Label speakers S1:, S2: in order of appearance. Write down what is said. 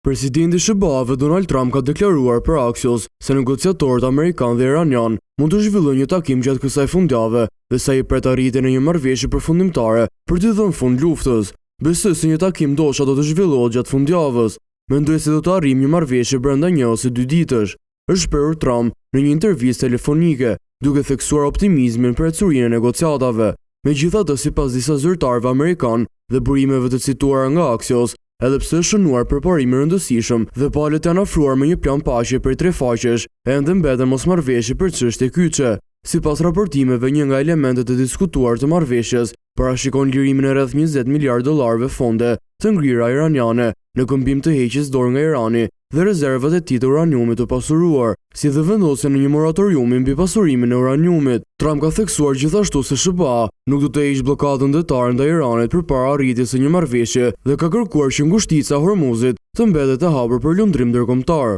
S1: Presidenti i SBA-ve Donald Trump ka deklaruar për Axios se negociatorët amerikan dhe iranian mund të zhvillojnë një takim gjatë kësaj fundjavë dhe sa i pret arritjen e një marrëveshje përfundimtare për të dhënë fund luftës. Besoj se një takim ndoshta do të zhvillohet gjatë fundjavës. Mendoj se do të arrijmë një marrëveshje brenda 1 ose 2 ditësh, është shprehur Trump në një intervistë telefonike, duke theksuar optimizmin për ecurinë e negociatave. Megjithatë, sipas disa zyrtarëve amerikan dhe burimeve të cituara nga Axios, edhe pse është shënuar përparim i rëndësishëm dhe palët janë afruar me një plan paqe për 3 faqesh, ende mbeten mosmarrëveshje për çështje kyçe. Sipas raportimeve, një nga elementet e diskutuar të marrëveshjes parashikon lirimin e rreth $20 miliardë fonde të ngrira iraniane në këmbim të heqjes dorë nga Irani dhe rezervat e tij të uraniumit të pasuruar, si dhe vendosjen në një moratorium mbi pasurimin e uraniumit. Trump ka theksuar gjithashtu se SBA nuk do të heqë bllokadën detare ndaj Iranit përpara arritjes së një marrëveshje dhe ka kërkuar që ngushtica e Hormuzit të mbetet e hapur për lundrim ndërkombëtar.